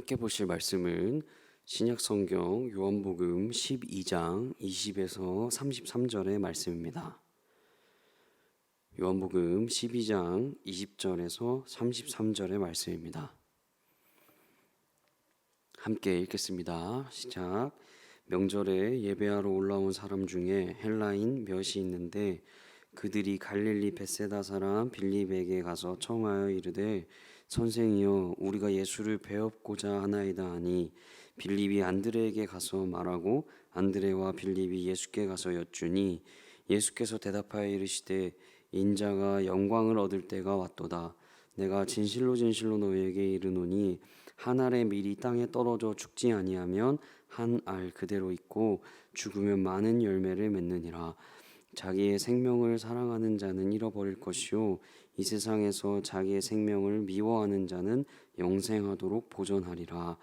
함께 보실 말씀은 신약성경 요한복음 12장 20에서 33절의 말씀입니다. 요한복음 12장 20절에서 33절의 말씀입니다. 함께 읽겠습니다. 시작. 명절에 예배하러 올라온 사람 중에 헬라인 몇이 있는데 그들이 갈릴리 벳세다 사람 빌립에게 가서 청하여 이르되 선생이여 우리가 예수를 배웁고자 하나이다 하니 빌립이 안드레에게 가서 말하고 안드레와 빌립이 예수께 가서 여쭈니 예수께서 대답하여 이르시되 인자가 영광을 얻을 때가 왔도다. 내가 진실로 진실로 너희에게 이르노니 한 알의 밀이 땅에 떨어져 죽지 아니하면 한 알 그대로 있고 죽으면 많은 열매를 맺느니라. 자기의 생명을 사랑하는 자는 잃어버릴 것이요 이 세상에서 자기의 생명을 미워하는 자는 영생하도록 보존하리라.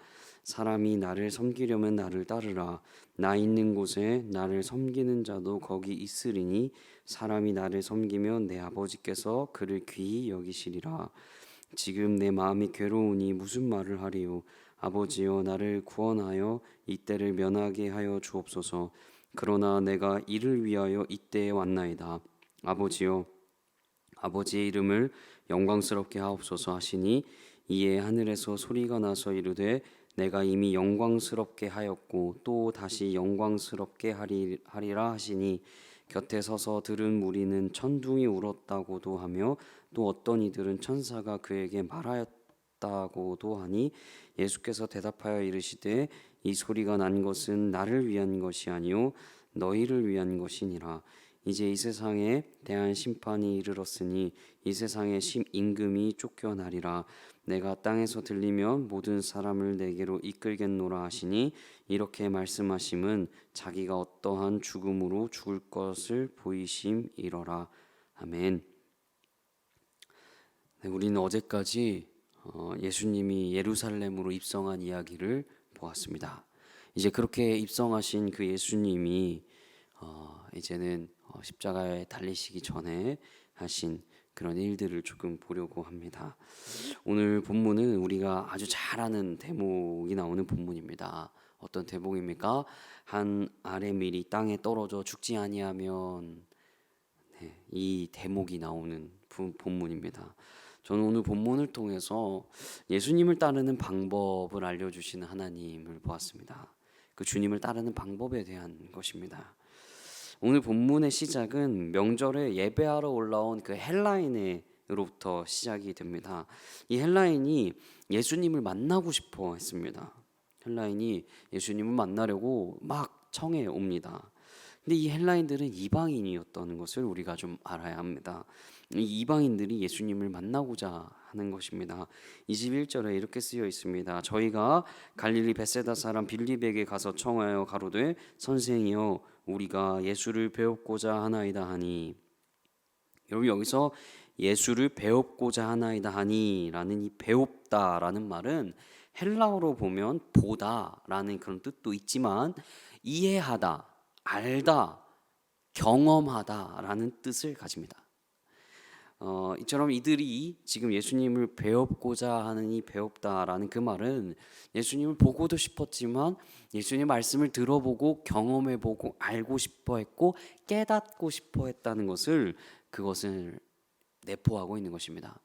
사람이 나를 섬기려면 나를 따르라. 나 있는 곳에 나를 섬기는 자도 거기 있으리니 사람이 나를 섬기면 내 아버지께서 그를 귀히 여기시리라. 지금 내 마음이 괴로우니 무슨 말을 하리요. 아버지여 나를 구원하여 이때를 면하게 하여 주옵소서. 그러나 내가 이를 위하여 이때에 왔나이다. 아버지여 아버지의 이름을 영광스럽게 하옵소서 하시니 이에 하늘에서 소리가 나서 이르되 내가 이미 영광스럽게 하였고 또 다시 영광스럽게 하리라 하시니 곁에 서서 들은 무리는 천둥이 울었다고도 하며 또 어떤 이들은 천사가 그에게 말하였다고도 하니 예수께서 대답하여 이르시되 이 소리가 난 것은 나를 위한 것이 아니요 너희를 위한 것이니라. 이제 이 세상에 대한 심판이 이르렀으니 이 세상의 임금이 쫓겨나리라. 내가 땅에서 들리면 모든 사람을 내게로 이끌겠노라 하시니 이렇게 말씀하심은 자기가 어떠한 죽음으로 죽을 것을 보이심이러라. 아멘. 네, 우리는 어제까지 예수님이 예루살렘으로 입성한 이야기를 보았습니다. 이제 그렇게 입성하신 그 예수님이 이제는 십자가에 달리시기 전에 하신 그런 일들을 조금 보려고 합니다. 오늘 본문은 우리가 아주 잘 아는 대목이 나오는 본문입니다. 어떤 대목입니까? 한 알의 밀이 땅에 떨어져 죽지 아니하면, 네, 이 대목이 나오는 본문입니다. 저는 오늘 본문을 통해서 예수님을 따르는 방법을 알려주시는 하나님을 보았습니다. 그 주님을 따르는 방법에 대한 것입니다. 오늘 본문의 시작은 명절에 예배하러 올라온 그 헬라인으로부터 시작이 됩니다. 이 헬라인이 예수님을 만나고 싶어 했습니다. 헬라인이 예수님을 만나려고 막 청해 옵니다. 근데 이 헬라인들은 이방인이었던 것을 우리가 좀 알아야 합니다. 이 이방인들이 예수님을 만나고자 하는 것입니다. 21절에 이렇게 쓰여 있습니다. 저희가 갈릴리 벳세다 사람 빌립에게 가서 청하여 가로되 선생이여 우리가 예수를 배웁고자 하나이다 하니, 여러분 여기서 예수를 배웁고자 하나이다 하니라는 이 배웁다라는 말은 헬라어로 보면 보다라는 그런 뜻도 있지만 이해하다, 알다, 경험하다라는 뜻을 가집니다. 이처럼 이들이 지금 예수님을 배웁고자 하는 이 배웁다라는 그 말은 예수님을 보고도 싶었지만 예수님 말씀을 들어보고 경험해보고 알고 싶어 했고 깨닫고 싶어 했다는 것을, 그것을 내포하고 있는 것입니다.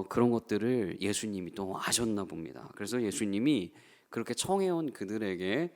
그런 것들을 예수님이 또 아셨나 봅니다. 그래서 예수님이 그렇게 청해온 그들에게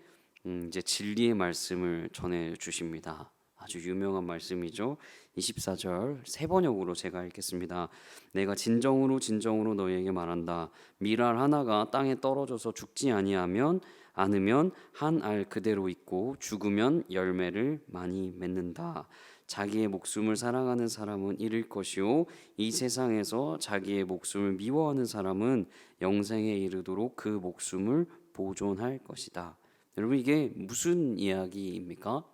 이제 진리의 말씀을 전해 주십니다. 아주 유명한 말씀이죠. 24절 세 번역으로 제가 읽겠습니다. 내가 진정으로 진정으로 너희에게 말한다. 밀알 하나가 땅에 떨어져서 죽지 아니하면 않으면 한 알 그대로 있고 죽으면 열매를 많이 맺는다. 자기의 목숨을 사랑하는 사람은 잃을 것이요 이 세상에서 자기의 목숨을 미워하는 사람은 영생에 이르도록 그 목숨을 보존할 것이다. 여러분 이게 무슨 이야기입니까?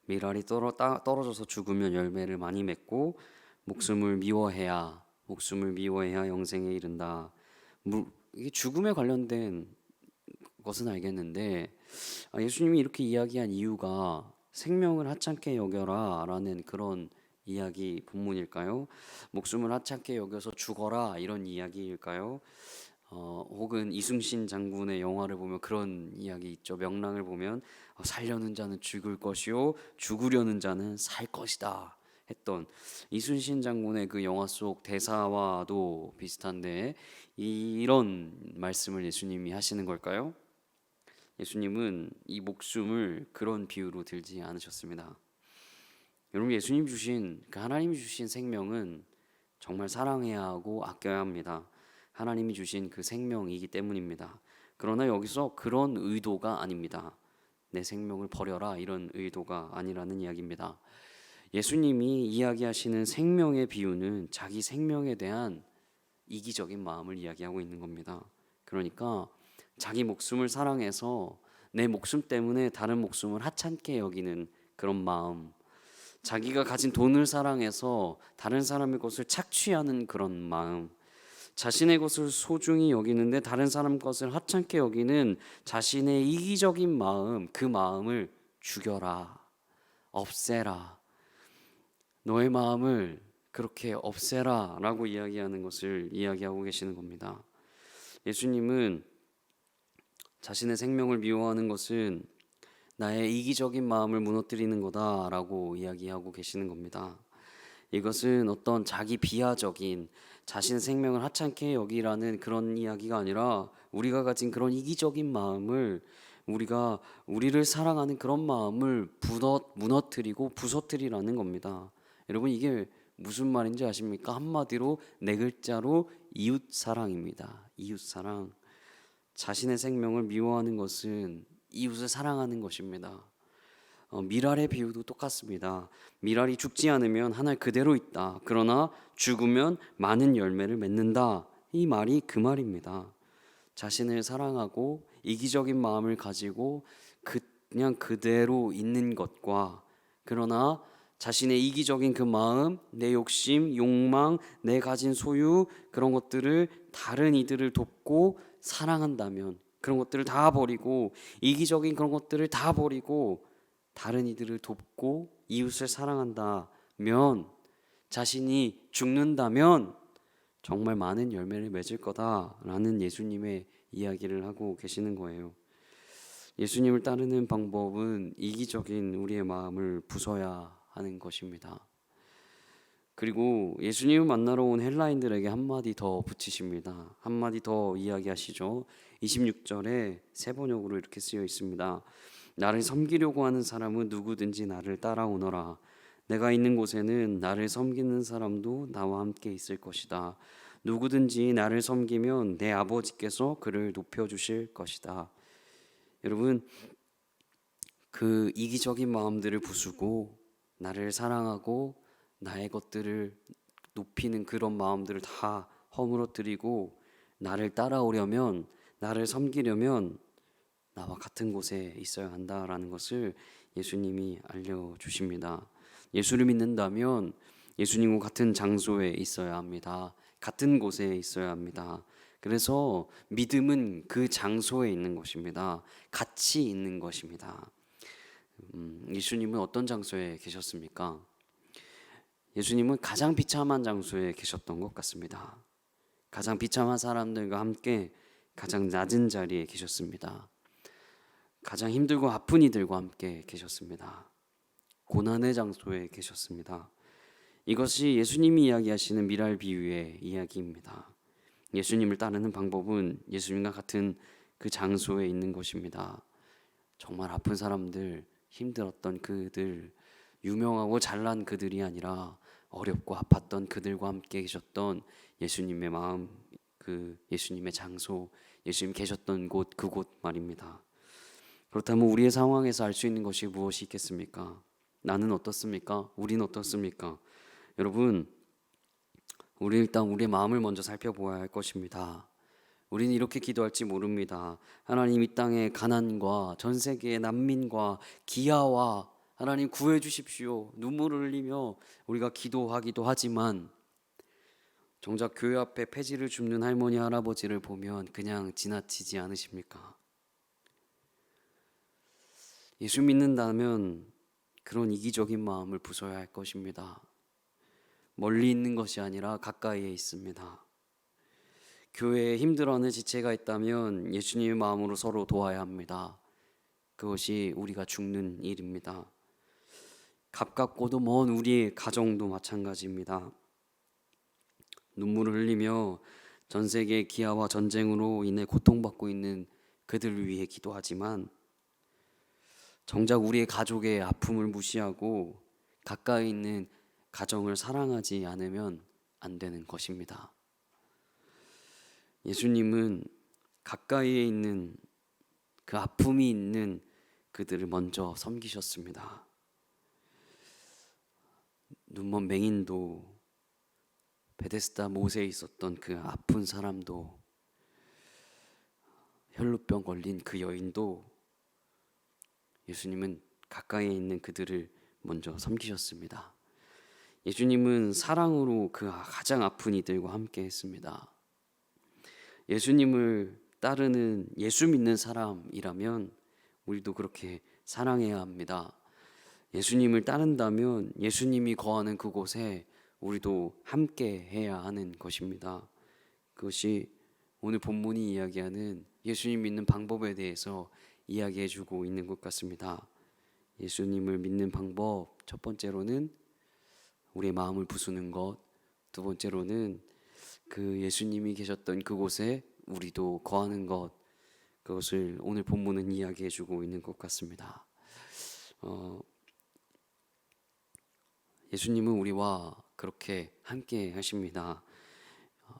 밀알이 떨어져서 죽으면 열매를 많이 맺고 목숨을 미워해야 영생에 이른다. 이게 죽음에 관련된 것은 알겠는데 예수님이 이렇게 이야기한 이유가 생명을 하찮게 여겨라 라는 그런 이야기 본문일까요? 목숨을 하찮게 여겨서 죽어라 이런 이야기일까요? 혹은 이순신 장군의 영화를 보면 그런 이야기 있죠. 명랑을 보면 살려는 자는 죽을 것이요 죽으려는 자는 살 것이다 했던 이순신 장군의 그 영화 속 대사와도 비슷한데 이런 말씀을 예수님이 하시는 걸까요? 예수님은 이 목숨을 그런 비유로 들지 않으셨습니다. 여러분, 예수님 주신 그 하나님이 주신 생명은 정말 사랑해야 하고 아껴야 합니다. 하나님이 주신 그 생명이기 때문입니다. 그러나 여기서 그런 의도가 아닙니다. 내 생명을 버려라 이런 의도가 아니라는 이야기입니다. 예수님이 이야기하시는 생명의 비유는 자기 생명에 대한 이기적인 마음을 이야기하고 있는 겁니다. 그러니까 자기 목숨을 사랑해서 내 목숨 때문에 다른 목숨을 하찮게 여기는 그런 마음, 자기가 가진 돈을 사랑해서 다른 사람의 것을 착취하는 그런 마음, 자신의 것을 소중히 여기는데 다른 사람 것을 하찮게 여기는 자신의 이기적인 마음, 그 마음을 죽여라, 없애라. 너의 마음을 그렇게 없애라 라고 이야기하는 것을 이야기하고 계시는 겁니다. 예수님은 자신의 생명을 미워하는 것은 나의 이기적인 마음을 무너뜨리는 거다라고 이야기하고 계시는 겁니다. 이것은 어떤 자기 비하적인 자신의 생명을 하찮게 여기라는 그런 이야기가 아니라 우리가 가진 그런 이기적인 마음을 우리가 우리를 사랑하는 그런 마음을 무너뜨리고 부서뜨리라는 겁니다. 여러분, 이게 무슨 말인지 아십니까? 한마디로 네 글자로 이웃 사랑입니다. 이웃 사랑. 자신의 생명을 미워하는 것은 이웃을 사랑하는 것입니다. 미랄의 비유도 똑같습니다. 미랄이 죽지 않으면 하늘 그대로 있다. 그러나 죽으면 많은 열매를 맺는다. 이 말이 그 말입니다. 자신을 사랑하고 이기적인 마음을 가지고 그냥 그대로 있는 것과 그러나 자신의 이기적인 그 마음, 내 욕심, 욕망, 내 가진 소유 그런 것들을 다른 이들을 돕고 사랑한다면 그런 것들을 다 버리고 이기적인 그런 것들을 다 버리고 다른 이들을 돕고 이웃을 사랑한다면 자신이 죽는다면 정말 많은 열매를 맺을 거다라는 예수님의 이야기를 하고 계시는 거예요. 예수님을 따르는 방법은 이기적인 우리의 마음을 부숴야 하는 것입니다. 그리고 예수님을 만나러 온 헬라인들에게 한마디 더 붙이십니다. 한마디 더 이야기하시죠. 26절에 세 번역으로 이렇게 쓰여 있습니다. 나를 섬기려고 하는 사람은 누구든지 나를 따라오너라. 내가 있는 곳에는 나를 섬기는 사람도 나와 함께 있을 것이다. 누구든지 나를 섬기면 내 아버지께서 그를 높여주실 것이다. 여러분, 그 이기적인 마음들을 부수고 나를 사랑하고 나의 것들을 높이는 그런 마음들을 다 허물어뜨리고 나를 따라오려면, 나를 섬기려면 나와 같은 곳에 있어야 한다라는 것을 예수님이 알려주십니다. 예수를 믿는다면 예수님과 같은 장소에 있어야 합니다. 같은 곳에 있어야 합니다. 그래서 믿음은 그 장소에 있는 것입니다. 같이 있는 것입니다. 예수님은 어떤 장소에 계셨습니까? 예수님은 가장 비참한 장소에 계셨던 것 같습니다. 가장 비참한 사람들과 함께 가장 낮은 자리에 계셨습니다. 가장 힘들고 아픈 이들과 함께 계셨습니다. 고난의 장소에 계셨습니다. 이것이 예수님이 이야기하시는 미랄 비유의 이야기입니다. 예수님을 따르는 방법은 예수님과 같은 그 장소에 있는 것입니다. 정말 아픈 사람들, 힘들었던 그들, 유명하고 잘난 그들이 아니라 어렵고 아팠던 그들과 함께 계셨던 예수님의 마음, 그 예수님의 장소, 예수님 계셨던 곳, 그곳 말입니다. 그렇다면 우리의 상황에서 알 수 있는 것이 무엇이 있겠습니까? 나는 어떻습니까? 우리는 어떻습니까? 여러분, 우리 일단 우리의 마음을 먼저 살펴보아야 할 것입니다. 우리는 이렇게 기도할지 모릅니다. 하나님, 이 땅의 가난과 전 세계의 난민과 기아와 하나님 구해 주십시오. 눈물을 흘리며 우리가 기도하기도 하지만 정작 교회 앞에 폐지를 줍는 할머니 할아버지를 보면 그냥 지나치지 않으십니까? 예수 믿는다면 그런 이기적인 마음을 부숴야 할 것입니다. 멀리 있는 것이 아니라 가까이에 있습니다. 교회에 힘들어하는 지체가 있다면 예수님의 마음으로 서로 도와야 합니다. 그것이 우리가 죽는 일입니다. 가깝고도 먼 우리의 가정도 마찬가지입니다. 눈물을 흘리며 전 세계 기아와 전쟁으로 인해 고통받고 있는 그들을 위해 기도하지만 정작 우리의 가족의 아픔을 무시하고 가까이 있는 가정을 사랑하지 않으면 안 되는 것입니다. 예수님은 가까이에 있는 그 아픔이 있는 그들을 먼저 섬기셨습니다. 눈먼 맹인도, 베데스다 못에 있었던 그 아픈 사람도, 혈루병 걸린 그 여인도 예수님은 가까이에 있는 그들을 먼저 섬기셨습니다. 예수님은 사랑으로 그 가장 아픈 이들과 함께 했습니다. 예수님을 따르는 예수 믿는 사람이라면 우리도 그렇게 사랑해야 합니다. 예수님을 따른다면 예수님이 거하는 그곳에 우리도 함께 해야 하는 것입니다. 그것이 오늘 본문이 이야기하는 예수님 믿는 방법에 대해서 이야기해주고 있는 것 같습니다. 예수님을 믿는 방법, 첫 번째로는 우리의 마음을 부수는 것, 두 번째로는 그 예수님이 계셨던 그곳에 우리도 거하는 것, 그것을 오늘 본문은 이야기해주고 있는 것 같습니다. 예수님은 우리와 그렇게 함께 하십니다.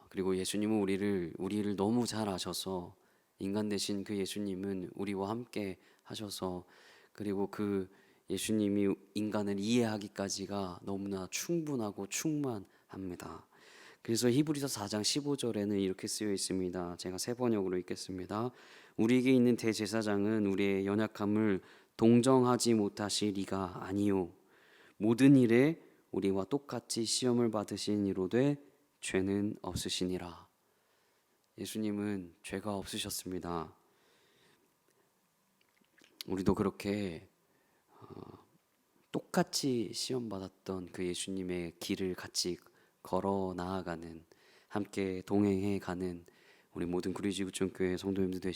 그리고 예수님은 우리를 너무 잘 아셔서, 인간 되신 그 예수님은 우리와 함께 하셔서, 그리고 그 예수님이 인간을 이해하기까지가 너무나 충분하고 충만합니다. 그래서 히브리서 4장 15절에는 이렇게 쓰여 있습니다. 제가 새 번역으로 읽겠습니다. 우리에게 있는 대제사장은 우리의 연약함을 동정하지 못하시리가 아니요 모든 일에 우리와 똑같이 시험을 받으신 이로되 죄는 없으시니라. 예수님은 죄가 없으셨습니다. 우리도 그렇게 똑같이 시험 받았던 그 예수님의 길을 같이 걸어 나아가는, 함께 동행해 가는 우리 모든 구리지구촌교회 성도님들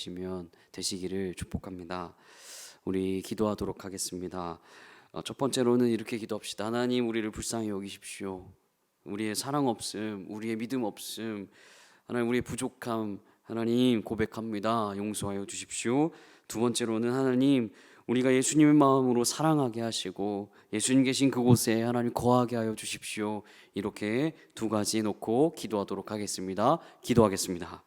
되시기를 축복합니다. 우리 기도하도록 하겠습니다. 첫 번째로는 이렇게 기도합시다. 하나님, 우리를 불쌍히 여기십시오. 우리의 사랑 없음, 우리의 믿음 없음, 하나님 우리의 부족함, 하나님 고백합니다. 용서하여 주십시오. 두 번째로는 하나님, 우리가 예수님의 마음으로 사랑하게 하시고 예수님 계신 그곳에 하나님 거하게 하여 주십시오. 이렇게 두 가지 놓고 기도하도록 하겠습니다. 기도하겠습니다.